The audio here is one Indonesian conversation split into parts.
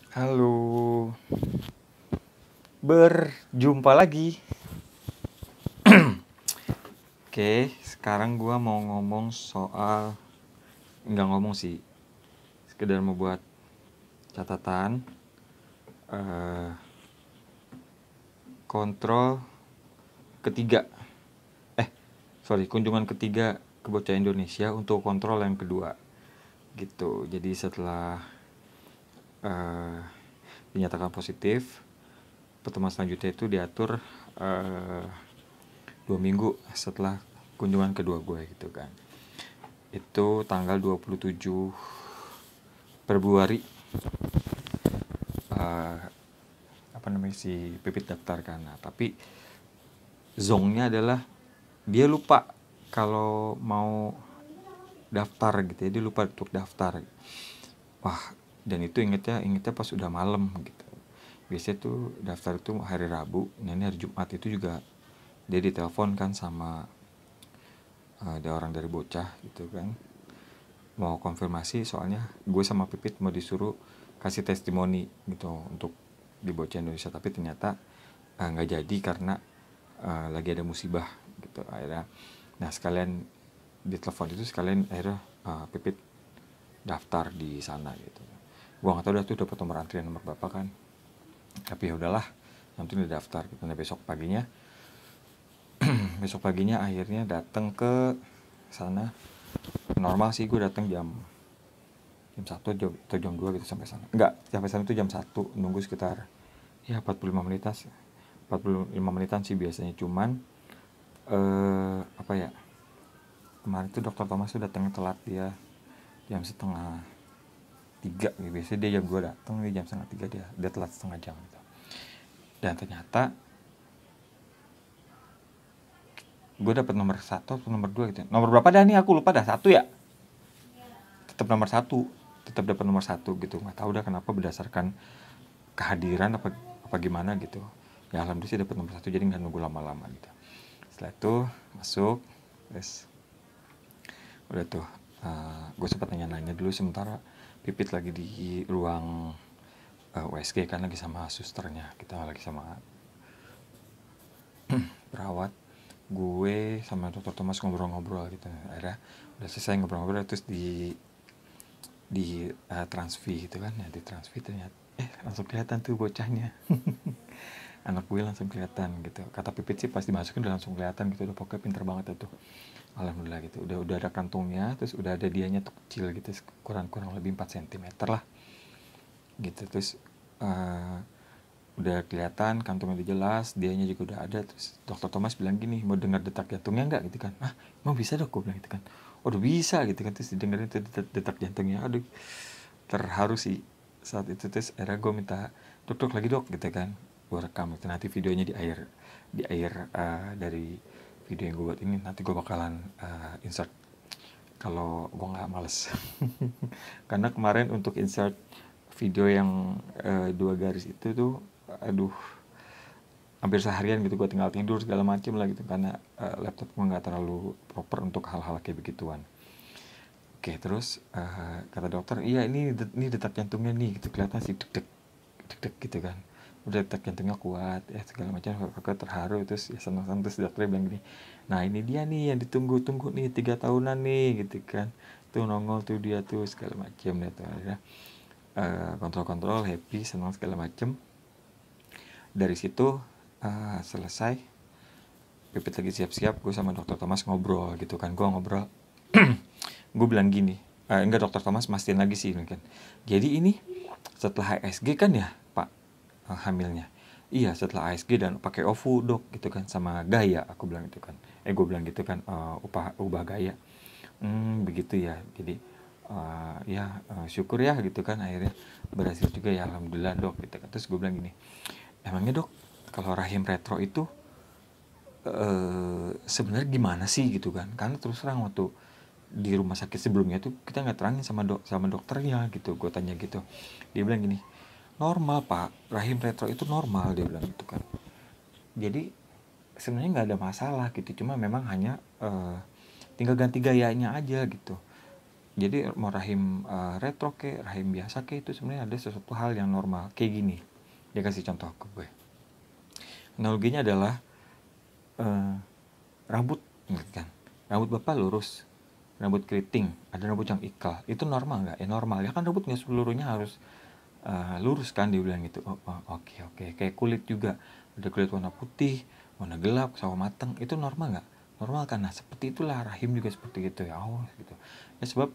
Halo, berjumpa lagi. Oke, sekarang gua mau ngomong soal, nggak ngomong sih, sekedar mau buat catatan. Kontrol ketiga, kunjungan ketiga ke bocah Indonesia untuk kontrol yang kedua, gitu. Jadi setelah dinyatakan positif, pertemuan selanjutnya itu diatur 2 minggu setelah kunjungan kedua gue gitu kan. Itu tanggal 27 Februari si Pipit daftar kan. Nah, tapi zongnya adalah dia lupa kalau mau daftar gitu ya, dia lupa untuk daftar. Wah, dan itu ingetnya pas udah malam gitu. Biasanya tuh daftar itu hari Rabu, nah ini hari Jumat itu juga dia ditelepon kan sama ada orang dari bocah gitu kan, mau konfirmasi soalnya gue sama Pipit mau disuruh kasih testimoni gitu untuk di bocah Indonesia, tapi ternyata nggak jadi karena lagi ada musibah gitu akhirnya. Nah, sekalian di telepon itu sekalian akhirnya Pipit daftar di sana gitu. Gua nggak tahu udah tuh dapat nomor antrian nomor berapa kan, tapi ya udahlah, nanti udah daftar gitu. Nah, besok paginya akhirnya datang ke sana. Normal sih gue datang jam 1 atau jam 2 gitu sampai sana. Enggak, sampai sana itu jam 1, nunggu sekitar ya 45 menitan sih biasanya. Cuman kemarin tuh Dokter Thomas tuh datangnya telat, dia jam 2:30 gitu. Biasanya dia jam 2 datang, dia jam 2:30 dia telat setengah jam gitu. Dan ternyata gue dapet nomor 1 atau nomor 2 gitu. Nomor berapa dah nih, aku lupa dah. 1 ya? Tetap nomor 1, tetap dapat nomor 1 gitu. Nggak tahu dah kenapa, berdasarkan kehadiran apa gimana gitu. Ya alhamdulillah sih dapat nomor 1, jadi nggak nunggu lama-lama gitu. Setelah itu masuk, terus udah tuh gue sempat nanya-nanya dulu, sementara Pipit lagi di ruang USG kan, lagi sama susternya, kita lagi sama perawat. Gue sama Dokter Thomas ngobrol-ngobrol gitu. Akhirnya udah selesai ngobrol-ngobrol, terus di transfi gitu kan. Ya di transfi ternyata langsung kelihatan tuh bocahnya. Anak gue langsung kelihatan gitu. Kata Pipit sih pas dimasukin udah langsung kelihatan gitu. Udah pokoknya pinter banget tuh. Alhamdulillah gitu. Udah ada kantongnya, terus udah ada dianya tuh kecil gitu, kurang lebih 4 cm lah gitu. Terus udah kelihatan kantongnya udah jelas, dianya juga udah ada. Terus Dokter Thomas bilang gini, mau dengar detak jantungnya nggak gitu kan. Emang bisa dok, gue bilang gitu kan. Udah bisa gitu kan. Terus didengarin tuh detak jantungnya. Aduh, terharu sih saat itu. Terus akhirnya gue minta, dok lagi dok gitu kan. Gue rekam itu, nanti videonya di akhir dari video yang gue buat ini nanti gue bakalan insert kalau gue nggak males. Karena kemarin untuk insert video yang 2 garis itu tuh, aduh, hampir seharian gitu gue tinggal tidur segala macem lah gitu, karena laptop gue nggak terlalu proper untuk hal-hal kayak begituan. Oke, terus kata dokter, iya ini detak jantungnya nih gitu, kelihatan sih deg gitu kan. Udah detak jantungnya kuat ya segala macam. Aku terharu, terus ya senang. Terus dokternya bilang gini, nah ini dia nih yang ditunggu-tunggu nih 3 tahunan nih gitu kan. Tuh nongol tuh dia tuh segala macam ya tuh. Akhirnya kontrol happy, senang segala macam. Dari situ selesai, Pipit lagi siap-siap, gue sama Dokter Thomas ngobrol gitu kan. Gue ngobrol, gue bilang gini, enggak, Dokter Thomas mastiin lagi sih kan. Jadi ini setelah ASG kan ya Pak hamilnya? Iya, setelah ASG dan pakai OVU dok gitu kan, sama gaya, aku bilang gitu kan. Gue bilang gitu kan, ubah gaya. Begitu ya. Jadi syukur ya gitu kan, akhirnya berhasil juga ya, alhamdulillah dok gitu kan. Terus gue bilang gini, emangnya dok kalau rahim retro itu sebenarnya gimana sih gitu kan. Karena terus terang waktu di rumah sakit sebelumnya tuh kita nggak terangin sama dokternya gitu. Gue tanya gitu, dia bilang gini, normal pak, rahim retro itu normal, dia bilang gitu kan. Jadi sebenarnya nggak ada masalah gitu, cuma memang hanya tinggal ganti gayanya aja gitu. Jadi mau rahim retro ke rahim biasa ke itu sebenarnya ada sesuatu hal yang normal kayak gini. Dia kasih contoh ke gue. Analoginya adalah rambut gitu kan. Rambut bapak lurus, rambut keriting, ada rambut yang ikal, itu normal nggak? Ya normal ya kan, rambut nggak seluruhnya harus lurus kan, dia bilang gitu. Oke. Kayak kulit juga, ada kulit warna putih, warna gelap, sawo mateng, itu normal nggak? Normal kan. Nah seperti itulah rahim juga seperti itu ya. Gitu ya, sebab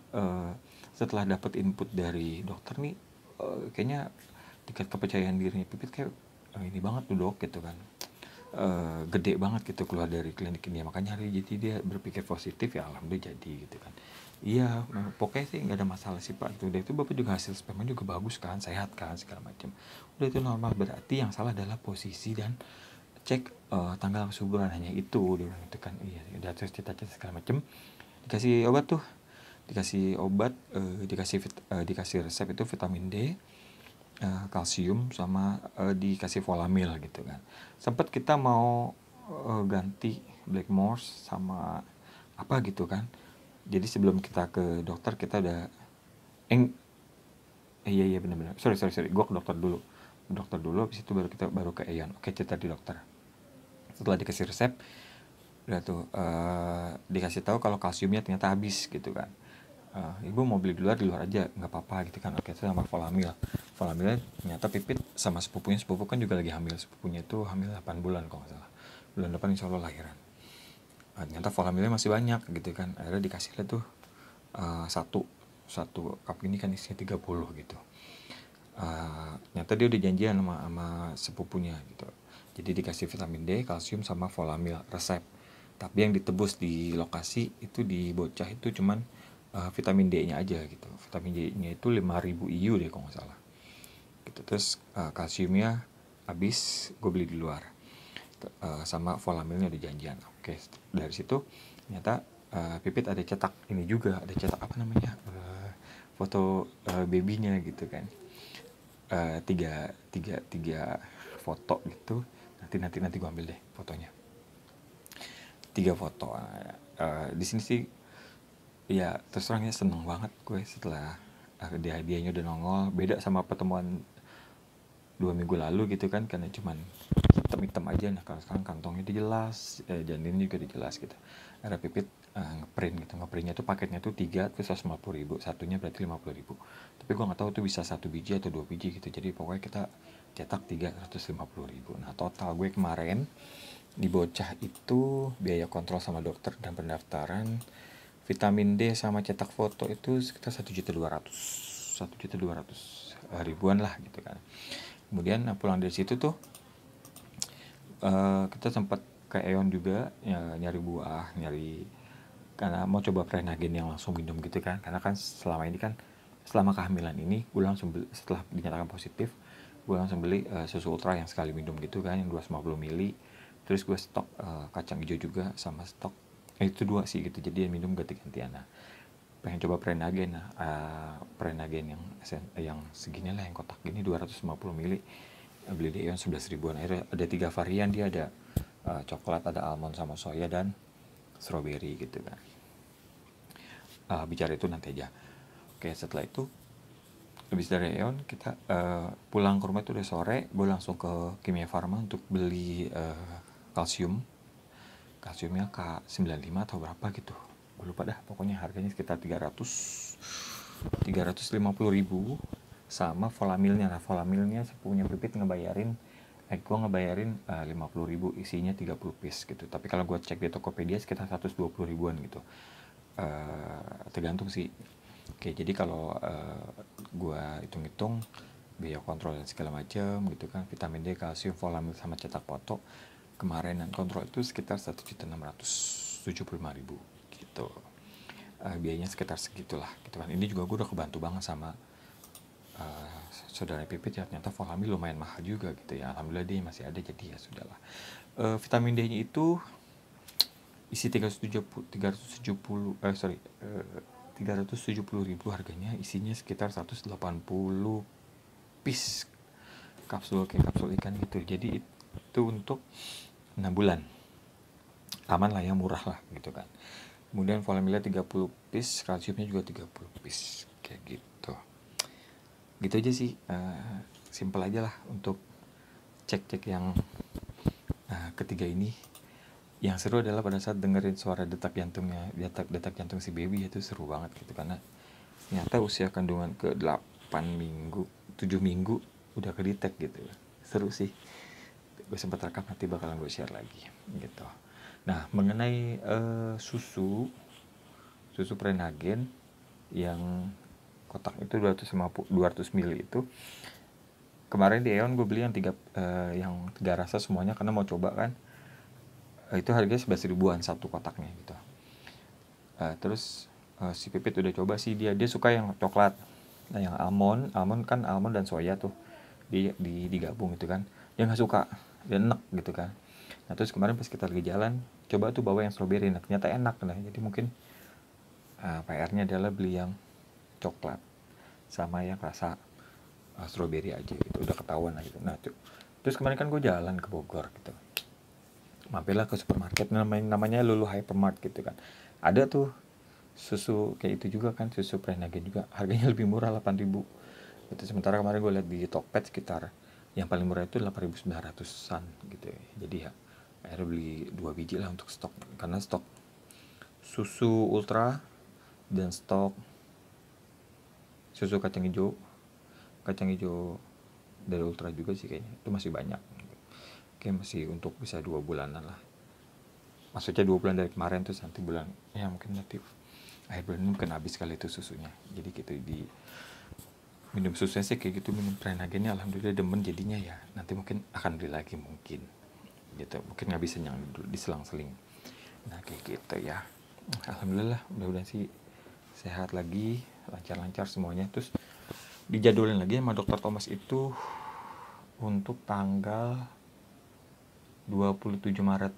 setelah dapat input dari dokter nih, kayaknya tingkat kepercayaan dirinya Pipit kayak ini banget tuh dok gitu kan, gede banget gitu keluar dari klinik ini. Makanya jadi dia berpikir positif, ya alhamdulillah jadi gitu kan. Iya, pokoknya sih nggak ada masalah sih pak. Udah itu bapak juga hasil sperma juga bagus kan, sehat kan, segala macam. Udah itu normal. Berarti yang salah adalah posisi dan cek tanggal kesuburan, hanya itu dia bilang gitu kan. Iya, udah terus cita-cita segala macam. Dikasih obat tuh, dikasih resep itu vitamin D, kalsium, sama dikasih volamil gitu kan. Sempat kita mau ganti Blackmores sama apa gitu kan. Jadi sebelum kita ke dokter kita udah iya benar-benar sorry gue ke dokter dulu habis itu baru ke Eon. Oke, cerita di dokter. Setelah dikasih resep udah tuh dikasih tahu kalau kalsiumnya ternyata habis gitu kan. Ibu mau beli di luar aja nggak apa-apa gitu kan. Oke, itu sama volamilnya ternyata Pipit sama sepupu kan juga lagi hamil. Sepupunya itu hamil 8 bulan kalau nggak salah, bulan depan insya Allah lahiran. Ternyata volamilnya masih banyak gitu kan. Akhirnya dikasih lah tuh satu cup ini kan isinya 30 gitu. Ternyata dia udah janjian sama sepupunya gitu. Jadi dikasih vitamin D, kalsium, sama volamil resep. Tapi yang ditebus di lokasi itu di bocah itu cuman vitamin D-nya aja gitu. Vitamin D-nya itu 5.000 IU deh kalau nggak salah. Gitu. Terus kalsiumnya habis, gue beli di luar. Sama volamilnya udah janjian. Oke, dari situ ternyata Pipit ada cetak ini juga, ada cetak apa namanya, foto babynya gitu kan. Tiga foto gitu. Nanti gue ambil deh fotonya. 3 foto. Di sini sih ya terus terangnya seneng banget gue setelah hadiahnya udah nongol. Beda sama pertemuan 2 minggu lalu gitu kan, karena cuman hitam aja. Nah kalau sekarang kantongnya udah jelas, janinnya juga udah jelas gitu. Ada Pipit ngeprint gitu. Ngeprintnya tuh paketnya tuh 3 terus 150.000, satunya berarti 50.000. Tapi gue nggak tahu tuh bisa 1 biji atau 2 biji gitu. Jadi pokoknya kita cetak 350.000. Nah total gue kemarin di bocah itu biaya kontrol sama dokter dan pendaftaran vitamin D sama cetak foto itu sekitar 1.200.000 lah gitu kan. Kemudian pulang dari situ tuh kita sempat ke Eon juga ya, nyari buah, karena mau coba Prenagen yang langsung minum gitu kan. Karena kan selama ini kan, selama kehamilan ini gue langsung beli, setelah dinyatakan positif gue langsung beli susu ultra yang sekali minum gitu kan, yang 250 ml. Terus gue stok kacang hijau juga, sama stok itu 2 sih gitu, jadi minum ganti-gantian. Nah pengen coba Prenagen. Prenagen yang segini lah, yang kotak gini 250 ml, beli di Eon 11 ribuan. Akhirnya ada 3 varian, dia ada coklat, ada almond sama soya, dan strawberry gitu kan. Bicara itu nanti aja. Oke, setelah itu habis dari Eon kita pulang ke rumah itu udah sore. Gue langsung ke Kimia Farma untuk beli kalsiumnya K95 atau berapa gitu, gue lupa dah. Pokoknya harganya sekitar 350.000 sama volamilnya. Nah volamilnya sepupunya Pipit ngebayarin 50.000, isinya 30 piece gitu. Tapi kalau gue cek di Tokopedia sekitar 120 ribuan gitu. Tergantung sih. Oke, jadi kalau gue hitung-hitung biaya kontrol dan segala macam gitu kan, vitamin D, kalsium, volamil, sama cetak foto, kemarin dan kontrol itu sekitar 1.675.000 gitu. Biayanya sekitar segitulah gitu kan. Ini juga gue udah kebantu banget sama saudara Pipit ya. Ternyata volamil lumayan mahal juga gitu ya. Alhamdulillah dia masih ada, jadi ya sudahlah. Vitamin D nya itu isi 370.000 harganya, isinya sekitar 180 piece kapsul, kayak kapsul ikan gitu. Jadi itu untuk 6 bulan aman lah ya, murah lah gitu kan. Kemudian volamilnya 30 piece, kalsiumnya juga 30 piece, kayak gitu. Gitu aja sih, simple aja lah untuk cek-cek yang ketiga ini. Yang seru adalah pada saat dengerin suara detak jantungnya, detak jantung si baby, itu seru banget gitu, karena ternyata usia kandungan ke 8 minggu, 7 minggu udah kedetek gitu. Seru sih. Gue sempat rekam, nanti bakalan gue share lagi gitu. Nah, mengenai susu Prenagen yang kotak itu 200 ml itu, kemarin di Aeon gue beli yang 3 rasa semuanya karena mau coba kan. Itu harganya 11 ribuan satu kotaknya gitu. Terus si Pipit udah coba sih, dia suka yang coklat. Nah, yang almond kan almond dan soya tuh digabung gitu kan, dia nggak suka, dia enek gitu kan. Nah, terus kemarin pas kita lagi jalan coba tuh bawa yang strawberry, nah ternyata enak. Nah, jadi mungkin PR-nya adalah beli yang coklat sama yang rasa strawberry aja gitu, udah ketahuan lah gitu. Nah, terus kemarin kan gue jalan ke Bogor gitu, mampirlah ke supermarket namanya Lulu Hypermart gitu kan. Ada tuh susu kayak itu juga kan, susu Prenagen juga, harganya lebih murah 8.000 itu. Sementara kemarin gue lihat di Tokped sekitar yang paling murah itu 8.900-an gitu ya. Jadi ya akhirnya beli 2 biji lah untuk stok, karena stok susu ultra dan stok susu kacang hijau dari ultra juga sih kayaknya, itu masih banyak. Kayak masih untuk bisa 2 bulanan lah, maksudnya 2 bulan dari kemarin, terus nanti bulan ya mungkin nanti akhir bulan ini mungkin habis kali itu susunya. Jadi gitu, di minum susunya sih kayak gitu, minum Prenagennya alhamdulillah demen jadinya ya. Nanti mungkin akan beli lagi mungkin gitu, mungkin ngabisin yang dulu diselang-seling. Nah, kayak gitu ya. Alhamdulillah mudah-mudahan sih sehat lagi, lancar-lancar semuanya. Terus dijadulin lagi sama dokter Thomas itu untuk tanggal 27 Maret.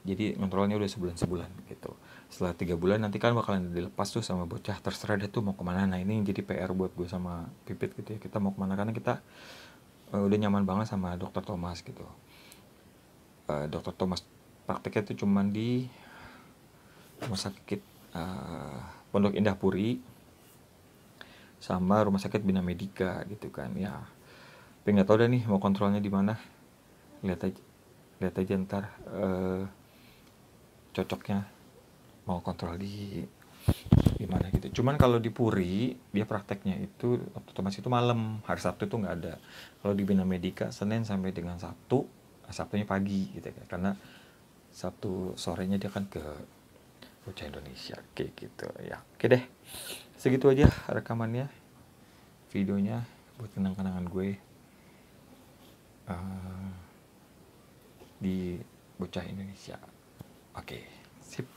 Jadi kontrolnya udah sebulan gitu. Setelah 3 bulan nanti kan bakalan dilepas tuh sama bocah, terserah dia tuh mau kemana. Nah, ini jadi PR buat gue sama Pipit gitu ya, kita mau kemana, karena kita udah nyaman banget sama dokter Thomas gitu. Dokter Thomas prakteknya tuh cuman di rumah sakit Pondok Indah Puri sama rumah sakit Bina Medica gitu kan ya. Tapi nggak tahu dah nih mau kontrolnya di mana, lihat aja ntar cocoknya mau kontrol di mana gitu. Cuman kalau di Puri dia prakteknya itu otomatis itu malam, hari Sabtu tuh nggak ada. Kalau di Bina Medica Senin sampai dengan Sabtu, Sabtunya pagi gitu kan, karena Sabtu sorenya dia kan ke bocah Indonesia kayak gitu ya. Oke deh, segitu aja rekamannya, videonya buat kenang-kenangan gue di bocah Indonesia. Oke, sip.